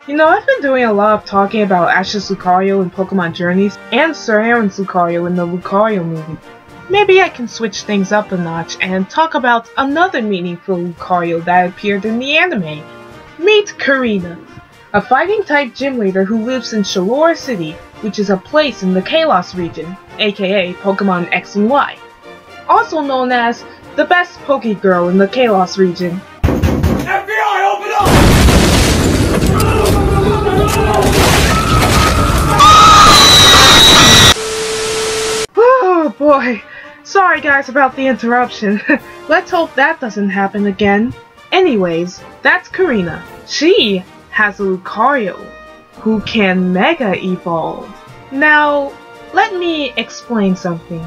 You know, I've been doing a lot of talking about Ash's Lucario in Pokemon Journeys and Sir Aaron's Lucario in the Lucario movie. Maybe I can switch things up a notch and talk about another meaningful Lucario that appeared in the anime. Meet Karina, a fighting-type gym leader who lives in Chalor City, which is a place in the Kalos region, aka Pokemon X and Y. Also known as the best Pokegirl in the Kalos region. FBI, open up! Oh boy, sorry guys about the interruption. Let's hope that doesn't happen again. Anyways, that's Karina. She has a Lucario who can Mega Evolve. Now, let me explain something.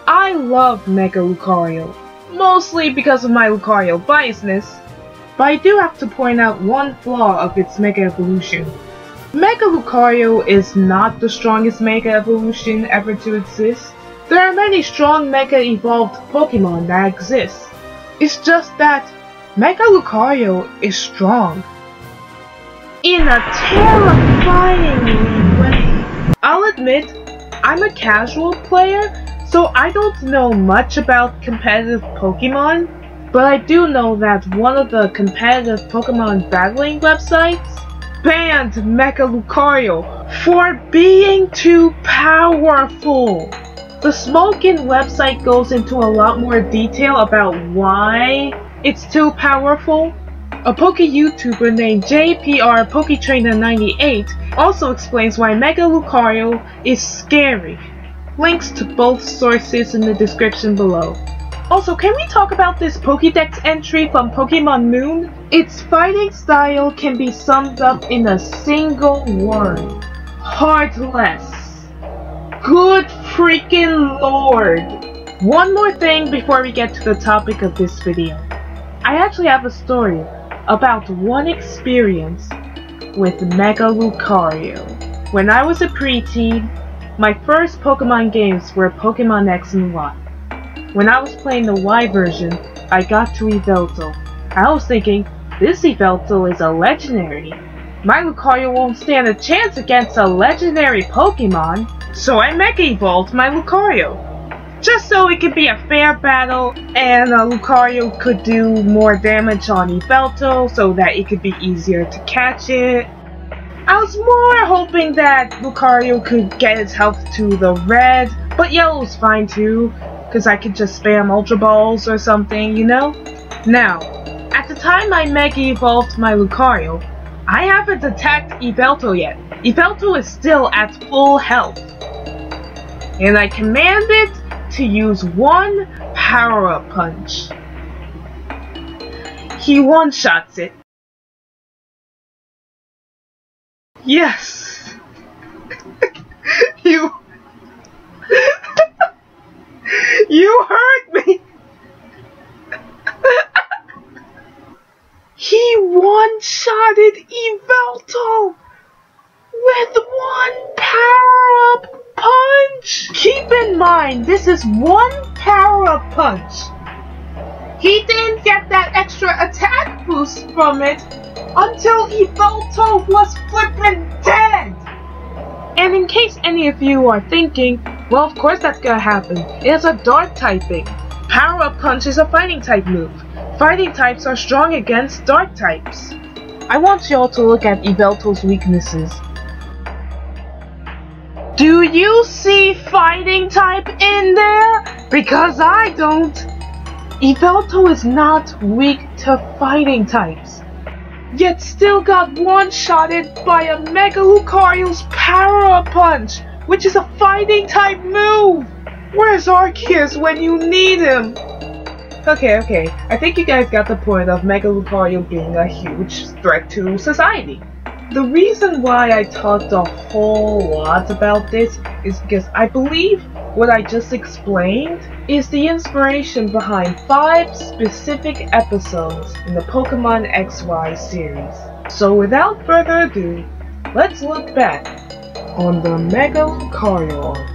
I love Mega Lucario, mostly because of my Lucario biasness, but I do have to point out one flaw of its Mega Evolution. Mega Lucario is not the strongest Mega Evolution ever to exist. There are many strong Mega Evolved Pokemon that exist. It's just that Mega Lucario is strong in a terrifyingly way. I'll admit, I'm a casual player, so I don't know much about competitive Pokemon, but I do know that one of the competitive Pokemon battling websites banned Mega Lucario for being too powerful. The Smokin website goes into a lot more detail about why it's too powerful. A Poke YouTuber named JPR PokeTrainer98 also explains why Mega Lucario is scary. Links to both sources in the description below. Also, can we talk about this Pokédex entry from Pokemon Moon? Its fighting style can be summed up in a single word. Heartless. Good freaking lord. One more thing before we get to the topic of this video. I actually have a story about one experience with Mega Lucario. When I was a preteen, my first Pokemon games were Pokemon X and Y. When I was playing the Y version, I got to Yveltal. I was thinking, this Yveltal is a legendary. My Lucario won't stand a chance against a legendary Pokemon, so I Mega Evolved my Lucario. Just so it could be a fair battle and Lucario could do more damage on Yveltal so that it could be easier to catch it. I was more hoping that Lucario could get its health to the red, but yellow's fine too, because I could just spam Ultra Balls or something, you know? Now, at the time I Mega Evolved my Lucario, I haven't attacked Yveltal yet. Yveltal is still at full health. And I command it to use one power-up punch. He one-shots it. Yes! You hurt me! He one-shotted Yveltal with one power-up punch! Keep in mind, this is one power-up punch. He didn't get that extra attack boost from it until Yveltal was flippin' dead! And in case any of you are thinking, well, of course that's gonna happen. It has a dark typing. Power-up punch is a fighting type move. Fighting types are strong against dark types. I want y'all to look at Yveltal's weaknesses. Do you see fighting type in there? Because I don't. Yveltal is not weak to fighting types, yet still got one-shotted by a Mega Lucario's power-up punch, which is a fighting type move. Where's Arceus when you need him? Okay, I think you guys got the point of Mega Lucario being a huge threat to society. The reason why I talked a whole lot about this is because I believe what I just explained is the inspiration behind 5 specific episodes in the Pokemon XY series. So without further ado, let's look back on the Mega Lucario arc.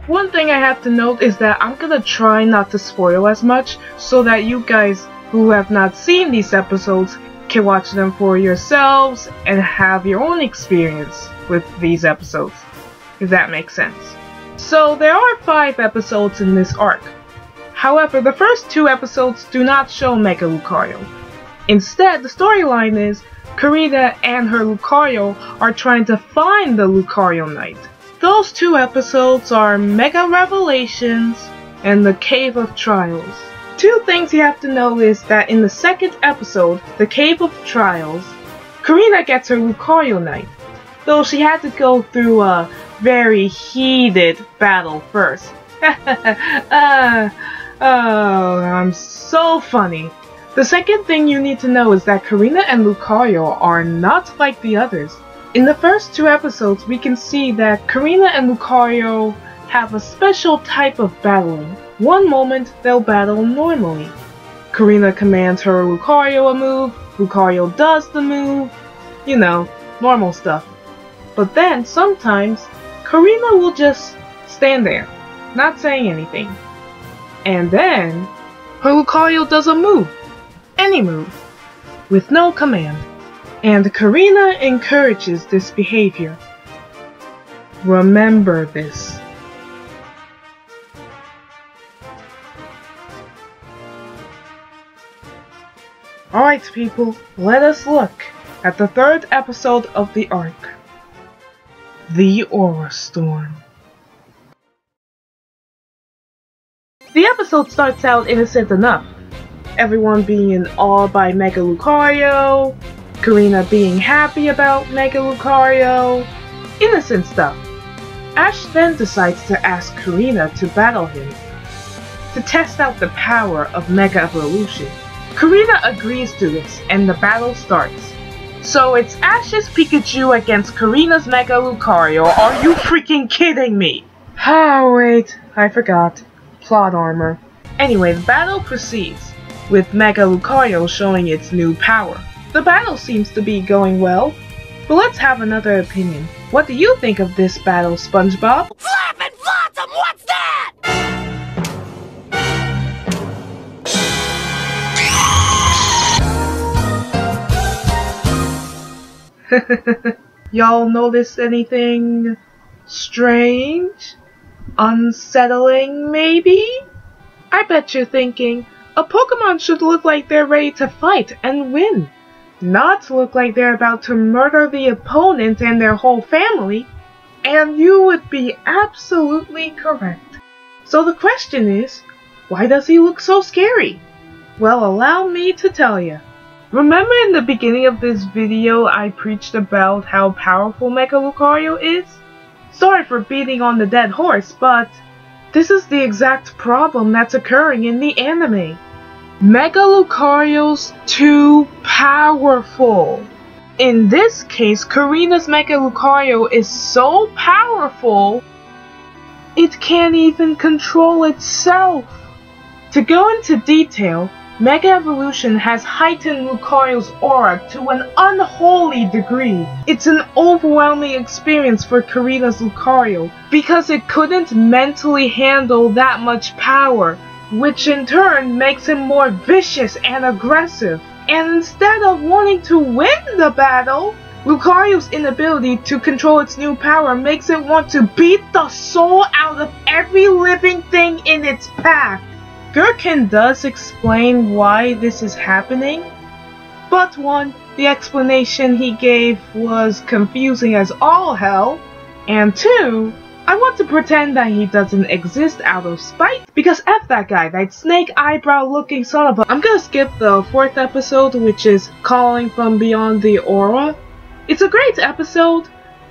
One thing I have to note is that I'm gonna try not to spoil as much so that you guys who have not seen these episodes can watch them for yourselves and have your own experience with these episodes, if that makes sense. So there are 5 episodes in this arc. However, the first 2 episodes do not show Mega Lucario. Instead, the storyline is Karina and her Lucario are trying to find the Lucario Knight. Those 2 episodes are Mega Revelations and the Cave of Trials. 2 things you have to know is that in the second episode, the Cave of Trials, Karina gets her Lucario Knight, though she had to go through a very heated battle first. Oh, I'm so funny. The second thing you need to know is that Karina and Lucario are not like the others. In the first 2 episodes, we can see that Karina and Lucario have a special type of battling. One moment, they'll battle normally. Karina commands her Lucario a move, Lucario does the move, you know, normal stuff. But then, sometimes, Karina will just stand there, not saying anything. And then, her Lucario does a move, any move, with no command. And Karina encourages this behavior. Remember this. Alright people, let us look at the 3rd episode of the arc. The Aura Storm. The episode starts out innocent enough. Everyone being in awe by Mega Lucario, Karina being happy about Mega Lucario, innocent stuff. Ash then decides to ask Karina to battle him, to test out the power of Mega Evolution. Karina agrees to this, and the battle starts. So it's Ash's Pikachu against Karina's Mega Lucario. Are you freaking kidding me? Ah, wait, I forgot. Plot armor. Anyway, the battle proceeds, with Mega Lucario showing its new power. The battle seems to be going well, but let's have another opinion. What do you think of this battle, SpongeBob? Flappin' Flotsam, what's that? Y'all notice anything strange? Unsettling, maybe? I bet you're thinking, a Pokemon should look like they're ready to fight and win, not look like they're about to murder the opponent and their whole family. And you would be absolutely correct. So the question is, why does he look so scary? Well, allow me to tell you. Remember in the beginning of this video I preached about how powerful Mega Lucario is? Sorry for beating on the dead horse, but this is the exact problem that's occurring in the anime. Mega Lucario's too powerful. In this case, Karina's Mega Lucario is so powerful, it can't even control itself. To go into detail, Mega Evolution has heightened Lucario's aura to an unholy degree. It's an overwhelming experience for Karina's Lucario, because it couldn't mentally handle that much power, which in turn makes him more vicious and aggressive. And instead of wanting to win the battle, Lucario's inability to control its new power makes it want to beat the soul out of every living thing in its path. Gurken does explain why this is happening, but 1, the explanation he gave was confusing as all hell, and 2, I want to pretend that he doesn't exist out of spite, because F that guy, that snake eyebrow looking son of a— I'm gonna skip the 4th episode, which is Calling from Beyond the Aura. It's a great episode,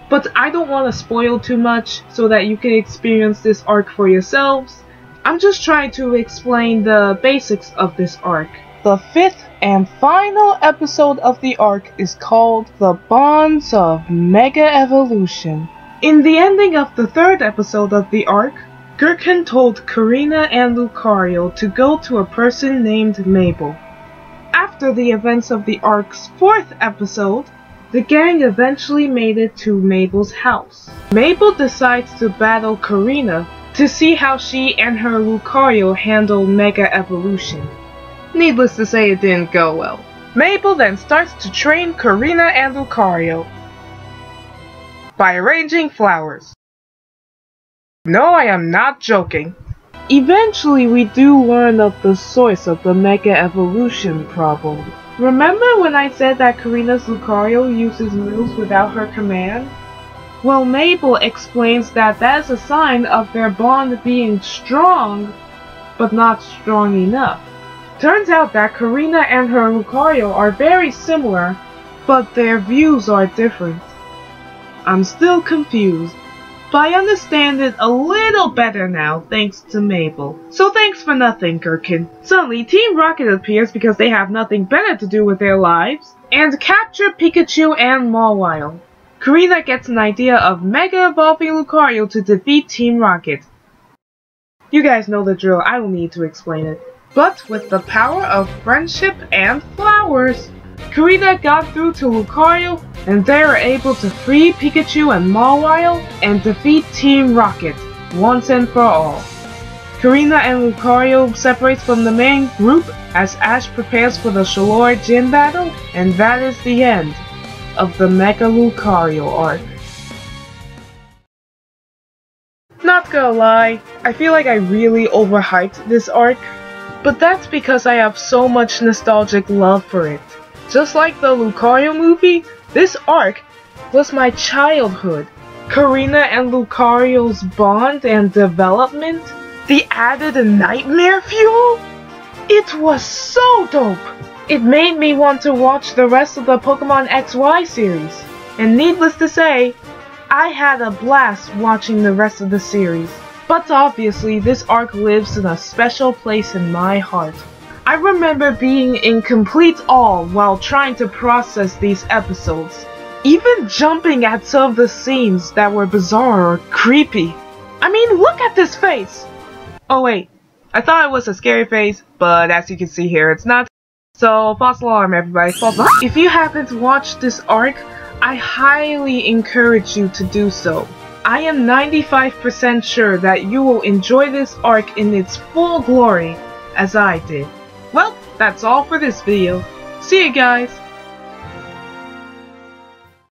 but I don't want to spoil too much so that you can experience this arc for yourselves. I'm just trying to explain the basics of this arc. The 5th and final episode of the arc is called The Bonds of Mega Evolution. In the ending of the 3rd episode of the arc, Gurken told Karina and Lucario to go to a person named Mabel. After the events of the arc's 4th episode, the gang eventually made it to Mabel's house. Mabel decides to battle Karina to see how she and her Lucario handle Mega Evolution. Needless to say, it didn't go well. Mabel then starts to train Karina and Lucario by arranging flowers. No, I am not joking. Eventually, we do learn of the source of the Mega Evolution problem. Remember when I said that Karina's Lucario uses moves without her command? Well, Mabel explains that that is a sign of their bond being strong, but not strong enough. Turns out that Karina and her Lucario are very similar, but their views are different. I'm still confused, but I understand it a little better now thanks to Mabel. So thanks for nothing, Gherkin. Suddenly, Team Rocket appears because they have nothing better to do with their lives, and capture Pikachu and Mawile. Karina gets an idea of Mega Evolving Lucario to defeat Team Rocket. You guys know the drill, I don't need to explain it. But with the power of friendship and flowers, Karina got through to Lucario, and they were able to free Pikachu and Mawile and defeat Team Rocket once and for all. Karina and Lucario separates from the main group as Ash prepares for the Shalor Gym battle, and that is the end of the Mega Lucario arc. Not gonna lie, I feel like I really overhyped this arc, but that's because I have so much nostalgic love for it. Just like the Lucario movie, this arc was my childhood. Karina and Lucario's bond and development, the added nightmare fuel, it was so dope! It made me want to watch the rest of the Pokemon XY series. And needless to say, I had a blast watching the rest of the series. But obviously, this arc lives in a special place in my heart. I remember being in complete awe while trying to process these episodes, even jumping at some of the scenes that were bizarre or creepy. I mean, look at this face! Oh wait, I thought it was a scary face, but as you can see here, it's not. So, false alarm everybody, false alarm. If you haven't watched this arc, I highly encourage you to do so. I am 95% sure that you will enjoy this arc in its full glory, as I did. Well, that's all for this video. See you guys!